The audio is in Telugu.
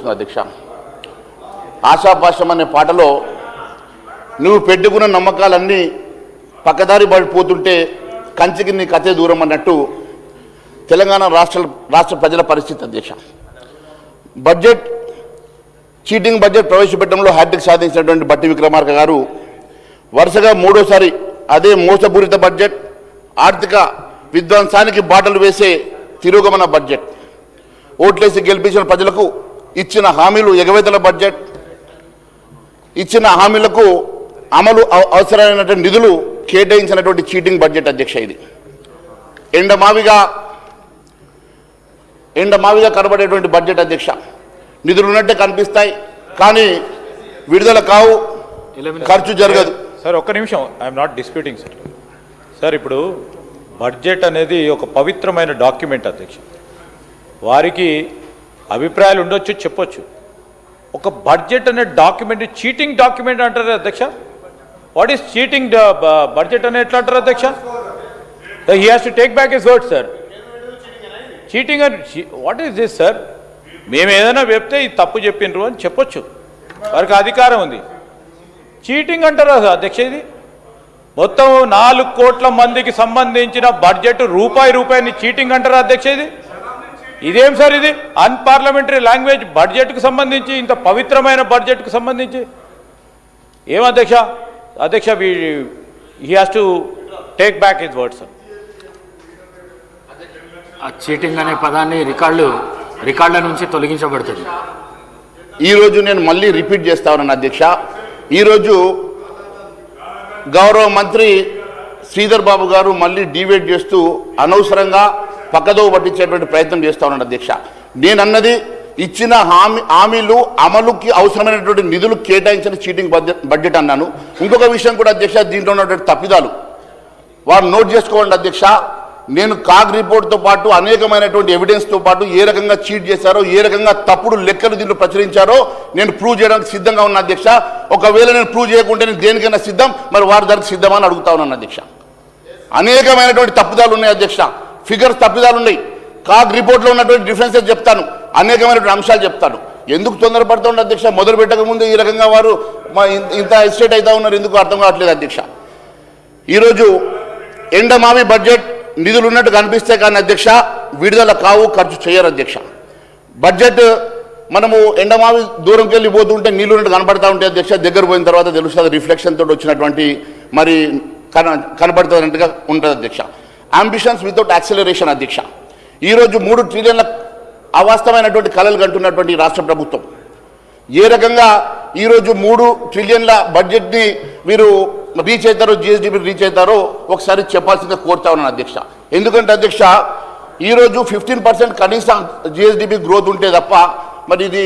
వస్తుంది అధ్యక్ష. ఆశాపాశం అనే పాటలో నువ్వు పెట్టుకున్న నమ్మకాలన్నీ పక్కదారి పడిపోతుంటే కంచికి నీ కథే దూరం అన్నట్టు తెలంగాణ రాష్ట్ర ప్రజల పరిస్థితి అధ్యక్ష. బడ్జెట్ చీటింగ్ బడ్జెట్ ప్రవేశపెట్టడంలో హ్యాట్రిక్ సాధించినటువంటి బట్టి విక్రమార్క గారు వరుసగా మూడోసారి అదే మోసపూరిత బడ్జెట్, ఆర్థిక విధ్వంసానికి బాటలు వేసే తిరోగమన బడ్జెట్, ఓట్లేసి గెలిపించిన ప్రజలకు ఇచ్చిన హామీలు ఎగవేతల బడ్జెట్, ఇచ్చిన హామీలకు అమలు అవసరమైనటువంటి నిధులు కేటాయించినటువంటి చీటింగ్ బడ్జెట్ అధ్యక్ష. ఇది ఎండమావిగా కనబడేటువంటి బడ్జెట్ అధ్యక్ష. నిధులు ఉన్నట్టే కనిపిస్తాయి కానీ విడుదల కావు, ఖర్చు జరగదు. సార్ ఒక్క నిమిషం, I'm not disputing sir. Sir ఇప్పుడు బడ్జెట్ అనేది ఒక పవిత్రమైన డాక్యుమెంట్ అధ్యక్ష. వారికి అభిప్రాయాలు ఉండొచ్చు, చెప్పొచ్చు. ఒక బడ్జెట్ అనే డాక్యుమెంట్ చీటింగ్ డాక్యుమెంట్ అంటారు అధ్యక్ష. వాట్ ఈస్ చీటింగ్ బడ్జెట్ అని ఎట్లా అంటారు అధ్యక్ష? He has to take back his word sir. Cheating అని వాట్ ఈస్ దిస్ సార్? మేము ఏదైనా చెప్తే ఇది తప్పు చెప్పినరు అని చెప్పొచ్చు, వారికి అధికారం ఉంది. చీటింగ్ అంటారా అధ్యక్ష? ఇది మొత్తం 4 కోట్ల మందికి సంబంధించిన బడ్జెట్ రూపాయిని చీటింగ్ అంటారా అధ్యక్ష? ఇదేం సార్? ఇది అన్పార్లమెంటరీ లాంగ్వేజ్ బడ్జెట్కు సంబంధించి, ఇంత పవిత్రమైన బడ్జెట్కు సంబంధించి ఏం అధ్యక్ష? అధ్యక్ష he has to take back his words sir. ఆ చీటింగ్ అనే పదాన్ని రికార్డుల నుంచి తొలగించబడుతుంది. ఈరోజు నేను మళ్ళీ రిపీట్ చేస్తా ఉన్నాను అధ్యక్ష. ఈరోజు గౌరవ మంత్రి శ్రీధర్ బాబు గారు మళ్ళీ డిబేట్ చేస్తూ అనవసరంగా పక్కదో పట్టించేటువంటి ప్రయత్నం చేస్తూ ఉన్నాడు అధ్యక్ష. నేనన్నది ఇచ్చిన హామీలు అమలుకి అవసరమైనటువంటి నిధులు కేటాయించిన చీటింగ్ బడ్జెట్ అన్నాను. ఇంకొక విషయం కూడా అధ్యక్ష, దీంట్లో ఉన్నటువంటి తప్పిదాలు వారు నోట్ చేసుకోండి అధ్యక్ష. నేను కాగ్ రిపోర్ట్తో పాటు అనేకమైనటువంటి ఎవిడెన్స్తో పాటు ఏ రకంగా చీట్ చేశారో, ఏ రకంగా తప్పుడు లెక్కలు దీంట్లో ప్రచురించారో నేను ప్రూవ్ చేయడానికి సిద్ధంగా ఉన్నా అధ్యక్ష. ఒకవేళ నేను ప్రూవ్ చేయకుంటే నేను దేనికైనా సిద్ధం, మరి వారి దానికి సిద్ధమని అడుగుతా ఉన్నాను అధ్యక్ష. అనేకమైనటువంటి తప్పిదాలు ఉన్నాయి అధ్యక్ష, ఫిగర్స్ తప్పిదాలు ఉన్నాయి. కాగ్ రిపోర్ట్లో ఉన్నటువంటి డిఫరెన్సెస్ చెప్తాను, అనేకమైనటువంటి అంశాలు చెప్తాను. ఎందుకు తొందరపడుతూ ఉండే అధ్యక్ష? మొదలు పెట్టకముందు ఈ రకంగా వారు ఇంత ఎస్టేట్ అవుతా ఉన్నారు, ఎందుకు అర్థం కావట్లేదు అధ్యక్ష. ఈరోజు ఎండమావి బడ్జెట్ నిధులు ఉన్నట్టు కనిపిస్తే కానీ అధ్యక్ష విడుదల కావు, ఖర్చు చేయరు అధ్యక్ష. బడ్జెట్ మనము ఎండమావి దూరంకి వెళ్ళి పోతుంటే నీళ్ళు ఉన్నట్టు కనబడతా ఉంటే అధ్యక్ష, దగ్గర పోయిన తర్వాత తెలుస్తుంది రిఫ్లెక్షన్ తోటి వచ్చినటువంటి మరి కనబడుతున్నట్టుగా ఉంటుంది అధ్యక్ష. అంబిషన్స్ వితౌట్ యాక్సిలరేషన్ అధ్యక్ష. ఈరోజు 3 ట్రిలియన్ల అవాస్తవమైనటువంటి కళలు కంటున్నటువంటి రాష్ట్ర ప్రభుత్వం ఏ రకంగా ఈరోజు 3 ట్రిలియన్ల బడ్జెట్ని మీరు రీచ్ అవుతారో, జిఎస్డిపి రీచ్ అవుతారో ఒకసారి చెప్పాల్సిందిగా కోరుతా ఉన్నాను అధ్యక్ష. ఎందుకంటే అధ్యక్ష ఈరోజు 15% కనీసం జిఎస్డిపి గ్రోత్ ఉంటే తప్ప మరి ఇది